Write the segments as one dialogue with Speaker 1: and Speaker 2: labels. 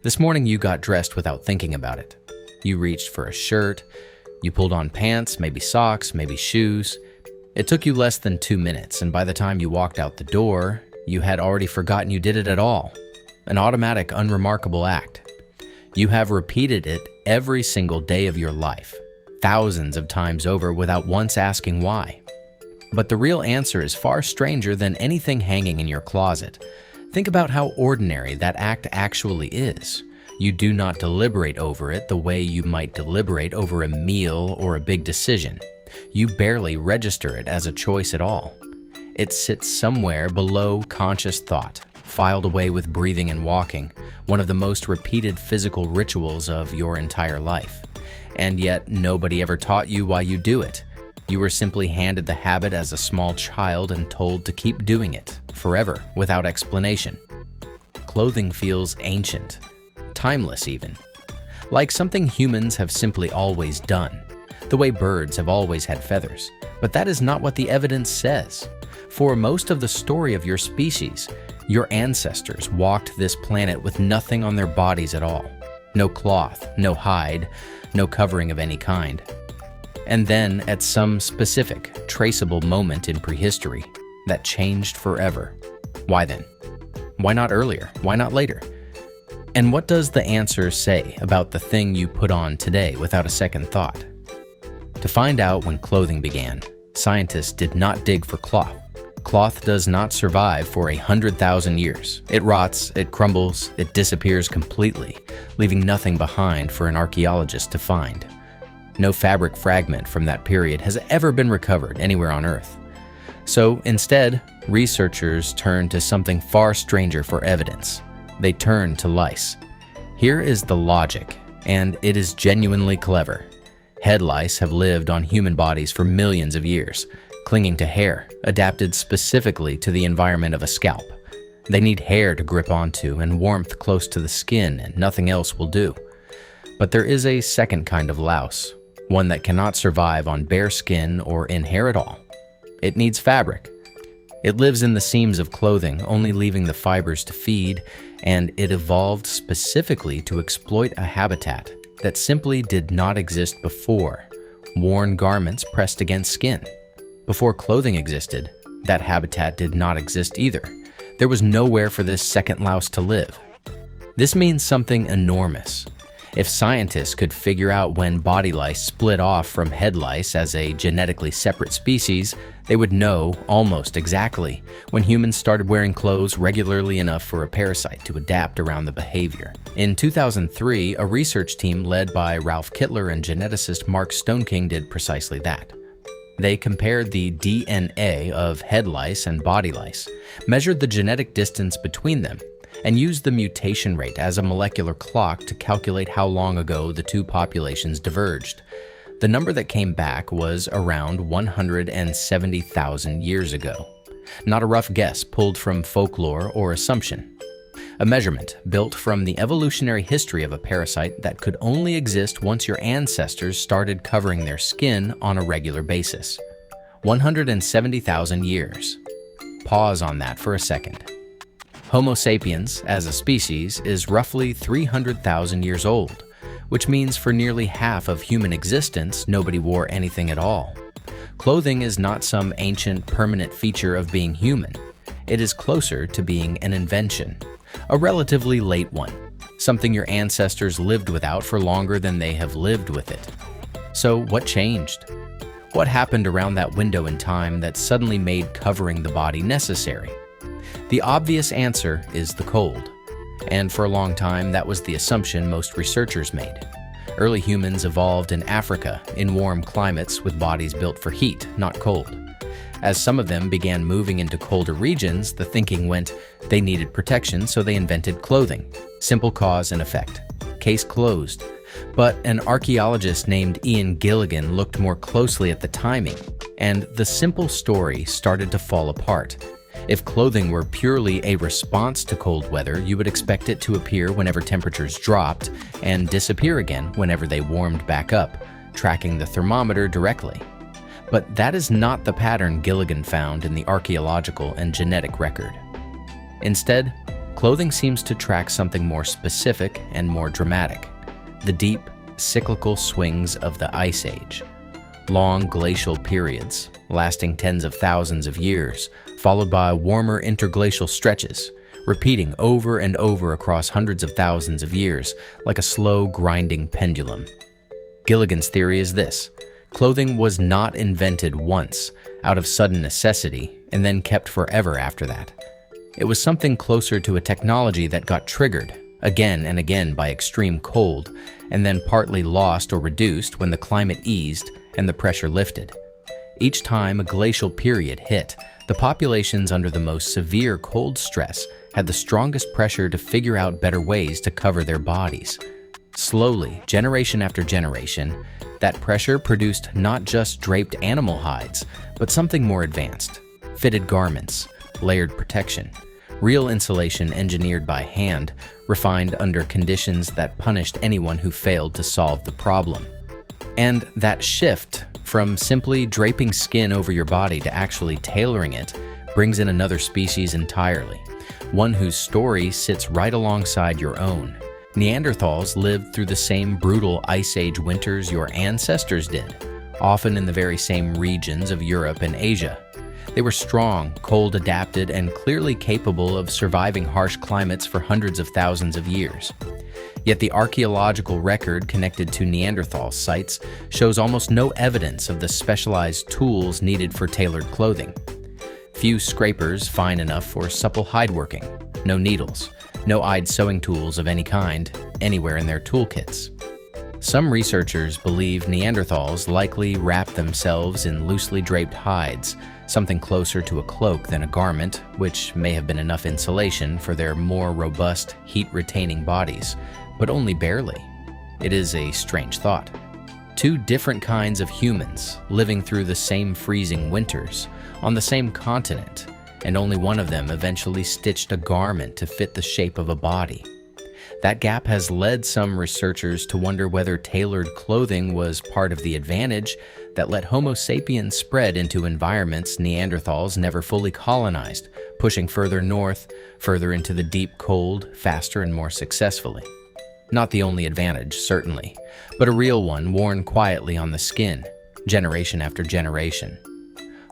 Speaker 1: This morning you got dressed without thinking about it. You reached for a shirt, you pulled on pants, maybe socks, maybe shoes. It took you less than 2 minutes, and by the time you walked out the door, you had already forgotten you did it at all. An automatic, unremarkable act. You have repeated it every single day of your life, thousands of times over without once asking why. But the real answer is far stranger than anything hanging in your closet. Think about how ordinary that act actually is. You do not deliberate over it the way you might deliberate over a meal or a big decision. You barely register it as a choice at all. It sits somewhere below conscious thought, filed away with breathing and walking, one of the most repeated physical rituals of your entire life. And yet, nobody ever taught you why you do it. You were simply handed the habit as a small child and told to keep doing it, forever, without explanation. Clothing feels ancient, timeless even, like something humans have simply always done, the way birds have always had feathers. But that is not what the evidence says. For most of the story of your species, your ancestors walked this planet with nothing on their bodies at all. No cloth, no hide, no covering of any kind. And then, at some specific, traceable moment in prehistory, that changed forever. Why then? Why not earlier? Why not later? And what does the answer say about the thing you put on today without a second thought? To find out when clothing began, scientists did not dig for cloth. Cloth does not survive for 100,000 years. It rots, it crumbles, it disappears completely, leaving nothing behind for an archaeologist to find. No fabric fragment from that period has ever been recovered anywhere on Earth. So instead, researchers turn to something far stranger for evidence. They turn to lice. Here is the logic, and it is genuinely clever. Head lice have lived on human bodies for millions of years, clinging to hair, adapted specifically to the environment of a scalp. They need hair to grip onto and warmth close to the skin, and nothing else will do. But there is a second kind of louse, one that cannot survive on bare skin or in hair at all. It needs fabric. It lives in the seams of clothing, only leaving the fibers to feed, and it evolved specifically to exploit a habitat that simply did not exist before: worn garments pressed against skin. Before clothing existed, that habitat did not exist either. There was nowhere for this second louse to live. This means something enormous. If scientists could figure out when body lice split off from head lice as a genetically separate species, they would know almost exactly when humans started wearing clothes regularly enough for a parasite to adapt around the behavior. In 2003, a research team led by Ralph Kittler and geneticist Mark Stoneking did precisely that. They compared the DNA of head lice and body lice, measured the genetic distance between them, and used the mutation rate as a molecular clock to calculate how long ago the two populations diverged. The number that came back was around 170,000 years ago. Not a rough guess pulled from folklore or assumption. A measurement built from the evolutionary history of a parasite that could only exist once your ancestors started covering their skin on a regular basis. 170,000 years. Pause on that for a second. Homo sapiens, as a species, is roughly 300,000 years old, which means for nearly half of human existence, nobody wore anything at all. Clothing is not some ancient, permanent feature of being human. It is closer to being an invention, a relatively late one, something your ancestors lived without for longer than they have lived with it. So what changed? What happened around that window in time that suddenly made covering the body necessary? The obvious answer is the cold. And for a long time, that was the assumption most researchers made. Early humans evolved in Africa, in warm climates with bodies built for heat, not cold. As some of them began moving into colder regions, the thinking went they needed protection, so they invented clothing. Simple cause and effect. Case closed. But an archaeologist named Ian Gilligan looked more closely at the timing, and the simple story started to fall apart. If clothing were purely a response to cold weather, you would expect it to appear whenever temperatures dropped and disappear again whenever they warmed back up, tracking the thermometer directly. But that is not the pattern Gilligan found in the archaeological and genetic record. Instead, clothing seems to track something more specific and more dramatic: the deep, cyclical swings of the Ice Age. Long glacial periods, lasting tens of thousands of years, followed by warmer interglacial stretches, repeating over and over across hundreds of thousands of years, like a slow, grinding pendulum. Gilligan's theory is this: clothing was not invented once, out of sudden necessity, and then kept forever after that. It was something closer to a technology that got triggered, again and again by extreme cold, and then partly lost or reduced when the climate eased and the pressure lifted. Each time a glacial period hit, the populations under the most severe cold stress had the strongest pressure to figure out better ways to cover their bodies. Slowly, generation after generation, that pressure produced not just draped animal hides, but something more advanced: fitted garments, layered protection, real insulation engineered by hand, refined under conditions that punished anyone who failed to solve the problem. And that shift from simply draping skin over your body to actually tailoring it brings in another species entirely, one whose story sits right alongside your own. Neanderthals lived through the same brutal Ice Age winters your ancestors did, often in the very same regions of Europe and Asia. They were strong, cold-adapted, and clearly capable of surviving harsh climates for hundreds of thousands of years. Yet the archaeological record connected to Neanderthal sites shows almost no evidence of the specialized tools needed for tailored clothing. Few scrapers fine enough for supple hide working, no needles, no eyed sewing tools of any kind anywhere in their toolkits. Some researchers believe Neanderthals likely wrapped themselves in loosely draped hides, something closer to a cloak than a garment, which may have been enough insulation for their more robust, heat-retaining bodies, but only barely. It is a strange thought. Two different kinds of humans living through the same freezing winters, on the same continent, and only one of them eventually stitched a garment to fit the shape of a body. That gap has led some researchers to wonder whether tailored clothing was part of the advantage that let Homo sapiens spread into environments Neanderthals never fully colonized, pushing further north, further into the deep cold, faster and more successfully. Not the only advantage, certainly, but a real one worn quietly on the skin, generation after generation.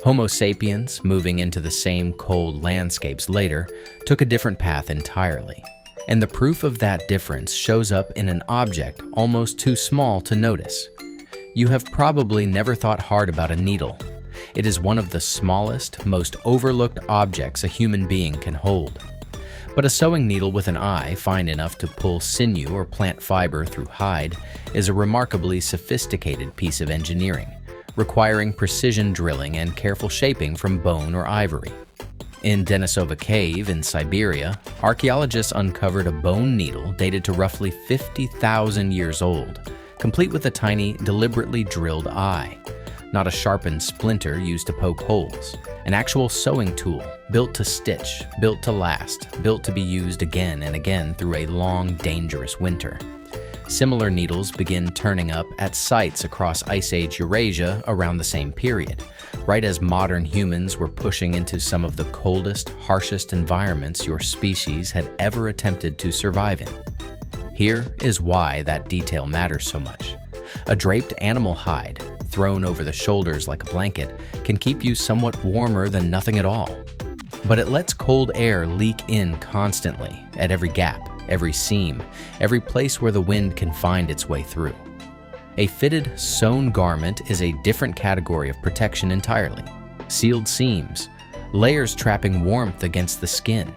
Speaker 1: Homo sapiens, moving into the same cold landscapes later, took a different path entirely. And the proof of that difference shows up in an object almost too small to notice. You have probably never thought hard about a needle. It is one of the smallest, most overlooked objects a human being can hold. But a sewing needle with an eye fine enough to pull sinew or plant fiber through hide is a remarkably sophisticated piece of engineering, requiring precision drilling and careful shaping from bone or ivory. In Denisova Cave in Siberia, archaeologists uncovered a bone needle dated to roughly 50,000 years old, complete with a tiny, deliberately drilled eye. Not a sharpened splinter used to poke holes. An actual sewing tool, built to stitch, built to last, built to be used again and again through a long, dangerous winter. Similar needles begin turning up at sites across Ice Age Eurasia around the same period, right as modern humans were pushing into some of the coldest, harshest environments your species had ever attempted to survive in. Here is why that detail matters so much. A draped animal hide, thrown over the shoulders like a blanket, can keep you somewhat warmer than nothing at all. But it lets cold air leak in constantly, at every gap, every seam, every place where the wind can find its way through. A fitted, sewn garment is a different category of protection entirely. Sealed seams, layers trapping warmth against the skin.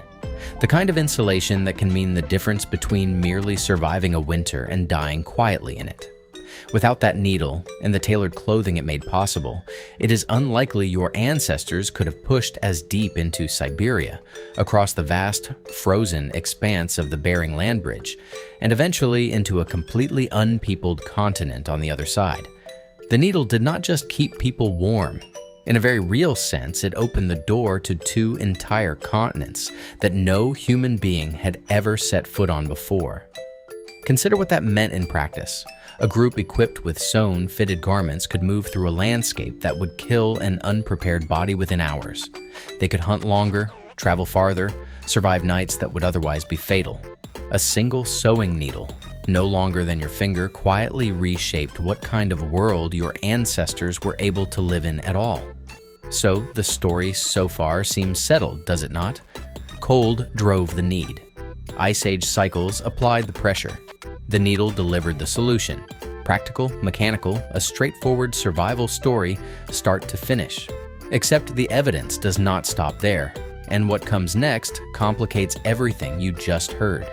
Speaker 1: The kind of insulation that can mean the difference between merely surviving a winter and dying quietly in it. Without that needle and the tailored clothing it made possible, it is unlikely your ancestors could have pushed as deep into Siberia, across the vast, frozen expanse of the Bering Land Bridge, and eventually into a completely unpeopled continent on the other side. The needle did not just keep people warm. In a very real sense, it opened the door to two entire continents that no human being had ever set foot on before. Consider what that meant in practice. A group equipped with sewn, fitted garments could move through a landscape that would kill an unprepared body within hours. They could hunt longer, travel farther, survive nights that would otherwise be fatal. A single sewing needle, no longer than your finger, quietly reshaped what kind of world your ancestors were able to live in at all. So, the story so far seems settled, does it not? Cold drove the need. Ice Age cycles applied the pressure. The needle delivered the solution. Practical, mechanical, a straightforward survival story, start to finish. Except the evidence does not stop there, and what comes next complicates everything you just heard.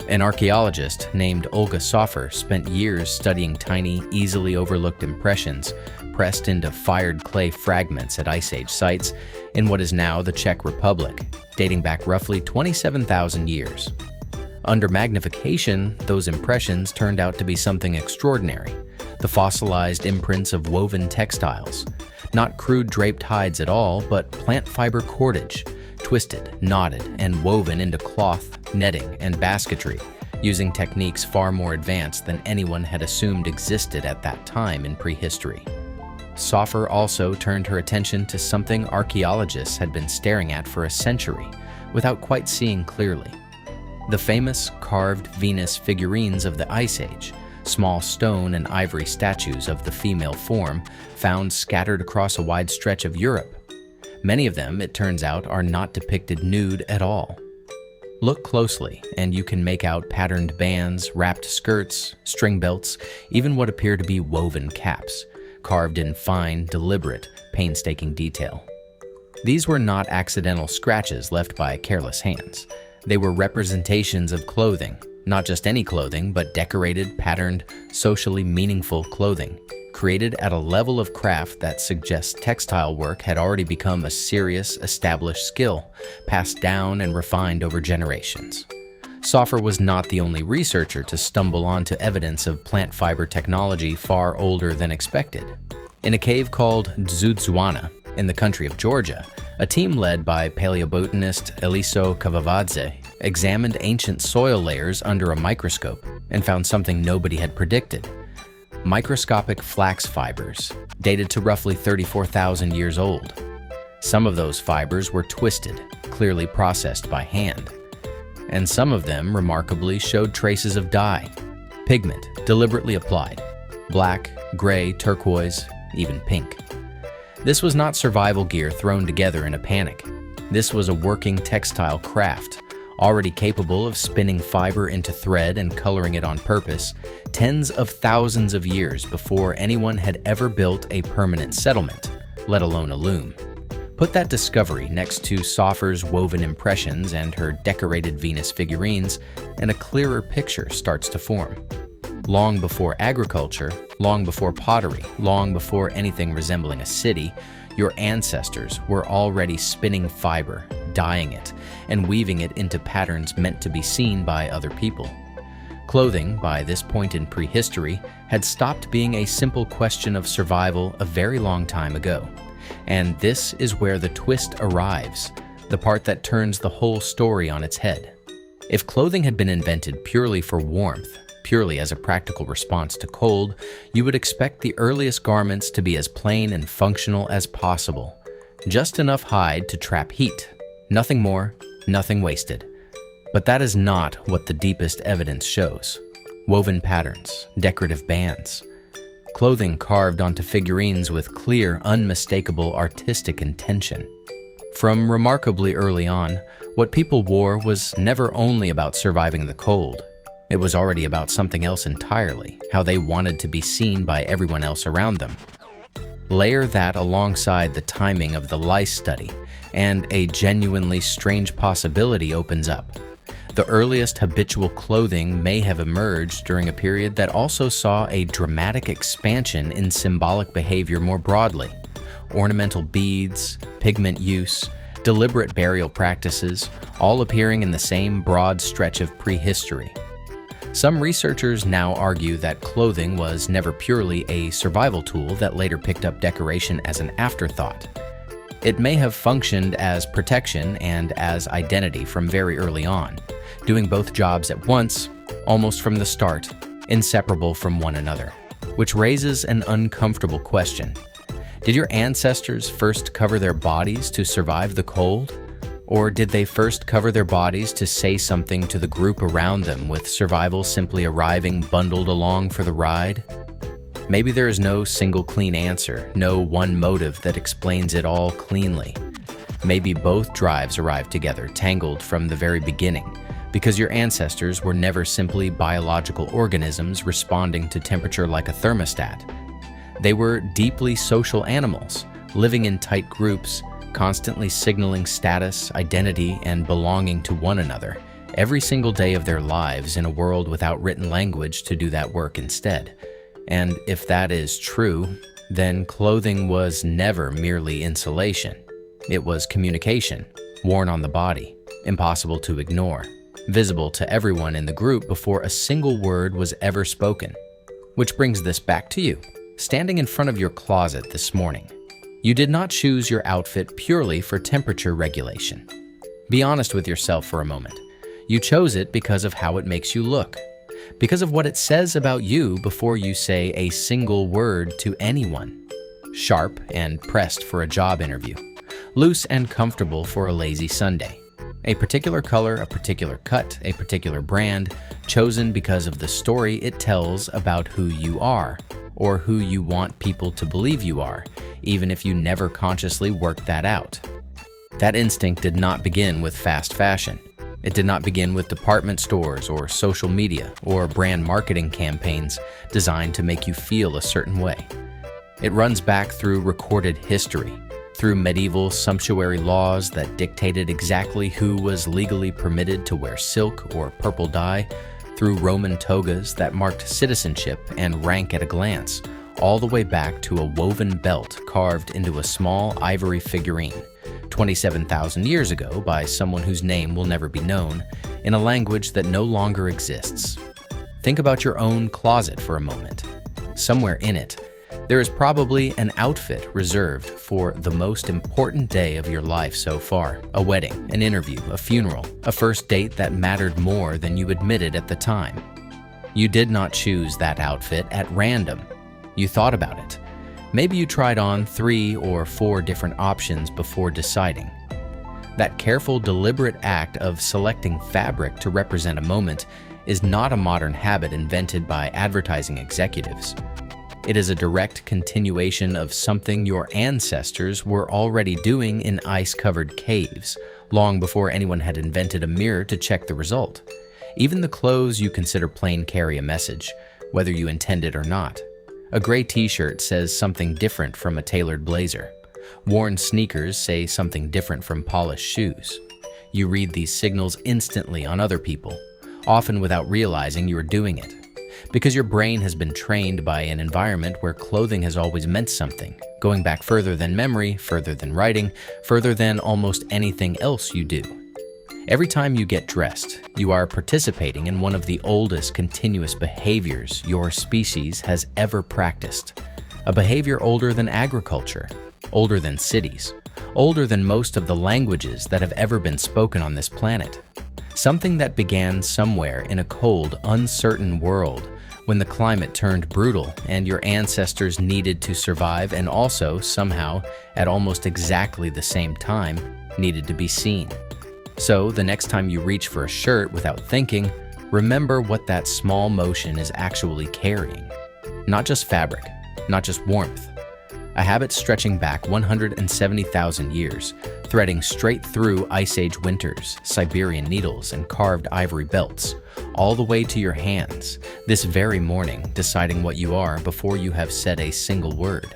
Speaker 1: An archaeologist named Olga Soffer spent years studying tiny, easily overlooked impressions pressed into fired clay fragments at Ice Age sites in what is now the Czech Republic, dating back roughly 27,000 years. Under magnification, those impressions turned out to be something extraordinary: the fossilized imprints of woven textiles. Not crude draped hides at all, but plant fiber cordage, twisted, knotted, and woven into cloth, netting, and basketry, using techniques far more advanced than anyone had assumed existed at that time in prehistory. Soffer also turned her attention to something archaeologists had been staring at for a century, without quite seeing clearly. The famous carved Venus figurines of the Ice Age, small stone and ivory statues of the female form found scattered across a wide stretch of Europe. Many of them, it turns out, are not depicted nude at all. Look closely, and you can make out patterned bands, wrapped skirts, string belts, even what appear to be woven caps, carved in fine, deliberate, painstaking detail. These were not accidental scratches left by careless hands. They were representations of clothing, not just any clothing, but decorated, patterned, socially meaningful clothing, created at a level of craft that suggests textile work had already become a serious, established skill, passed down and refined over generations. Soffer was not the only researcher to stumble onto evidence of plant fiber technology far older than expected. In a cave called Dzudzuana, in the country of Georgia, a team led by paleobotanist Eliso Kavavadze examined ancient soil layers under a microscope and found something nobody had predicted: microscopic flax fibers, dated to roughly 34,000 years old. Some of those fibers were twisted, clearly processed by hand, and some of them remarkably showed traces of dye, pigment deliberately applied: black, gray, turquoise, even pink. This was not survival gear thrown together in a panic. This was a working textile craft, already capable of spinning fiber into thread and coloring it on purpose, tens of thousands of years before anyone had ever built a permanent settlement, let alone a loom. Put that discovery next to Soffer's woven impressions and her decorated Venus figurines, and a clearer picture starts to form. Long before agriculture, long before pottery, long before anything resembling a city, your ancestors were already spinning fiber, dyeing it, and weaving it into patterns meant to be seen by other people. Clothing, by this point in prehistory, had stopped being a simple question of survival a very long time ago. And this is where the twist arrives, the part that turns the whole story on its head. If clothing had been invented purely for warmth, purely as a practical response to cold, you would expect the earliest garments to be as plain and functional as possible. Just enough hide to trap heat. Nothing more, nothing wasted. But that is not what the deepest evidence shows. Woven patterns, decorative bands, clothing carved onto figurines with clear, unmistakable artistic intention. From remarkably early on, what people wore was never only about surviving the cold. It was already about something else entirely, how they wanted to be seen by everyone else around them. Layer that alongside the timing of the Lice study, and a genuinely strange possibility opens up. The earliest habitual clothing may have emerged during a period that also saw a dramatic expansion in symbolic behavior more broadly. Ornamental beads, pigment use, deliberate burial practices, all appearing in the same broad stretch of prehistory. Some researchers now argue that clothing was never purely a survival tool that later picked up decoration as an afterthought. It may have functioned as protection and as identity from very early on, doing both jobs at once, almost from the start, inseparable from one another, which raises an uncomfortable question. Did your ancestors first cover their bodies to survive the cold? Or did they first cover their bodies to say something to the group around them, with survival simply arriving bundled along for the ride? Maybe there is no single clean answer, no one motive that explains it all cleanly. Maybe both drives arrived together, tangled from the very beginning, because your ancestors were never simply biological organisms responding to temperature like a thermostat. They were deeply social animals, living in tight groups, constantly signaling status, identity, and belonging to one another every single day of their lives in a world without written language to do that work instead. And if that is true, then clothing was never merely insulation. It was communication, worn on the body, impossible to ignore, visible to everyone in the group before a single word was ever spoken. Which brings this back to you, standing in front of your closet this morning. You did not choose your outfit purely for temperature regulation. Be honest with yourself for a moment. You chose it because of how it makes you look, because of what it says about you before you say a single word to anyone. Sharp and pressed for a job interview, loose and comfortable for a lazy Sunday. A particular color, a particular cut, a particular brand, chosen because of the story it tells about who you are, or who you want people to believe you are, even if you never consciously worked that out. That instinct did not begin with fast fashion. It did not begin with department stores or social media or brand marketing campaigns designed to make you feel a certain way. It runs back through recorded history, through medieval sumptuary laws that dictated exactly who was legally permitted to wear silk or purple dye, through Roman togas that marked citizenship and rank at a glance, all the way back to a woven belt carved into a small ivory figurine, 27,000 years ago by someone whose name will never be known, in a language that no longer exists. Think about your own closet for a moment. Somewhere in it, there is probably an outfit reserved for the most important day of your life so far. A wedding, an interview, a funeral, a first date that mattered more than you admitted at the time. You did not choose that outfit at random. You thought about it. Maybe you tried on 3 or 4 different options before deciding. That careful, deliberate act of selecting fabric to represent a moment is not a modern habit invented by advertising executives. It is a direct continuation of something your ancestors were already doing in ice-covered caves, long before anyone had invented a mirror to check the result. Even the clothes you consider plain carry a message, whether you intend it or not. A gray t-shirt says something different from a tailored blazer. Worn sneakers say something different from polished shoes. You read these signals instantly on other people, often without realizing you are doing it. Because your brain has been trained by an environment where clothing has always meant something, going back further than memory, further than writing, further than almost anything else you do. Every time you get dressed, you are participating in one of the oldest continuous behaviors your species has ever practiced. A behavior older than agriculture, older than cities, older than most of the languages that have ever been spoken on this planet. Something that began somewhere in a cold, uncertain world when the climate turned brutal and your ancestors needed to survive and also, somehow, at almost exactly the same time, needed to be seen. So, the next time you reach for a shirt without thinking, remember what that small motion is actually carrying. Not just fabric, not just warmth. A habit stretching back 170,000 years, threading straight through Ice Age winters, Siberian needles, and carved ivory belts, all the way to your hands, this very morning, deciding what you are before you have said a single word.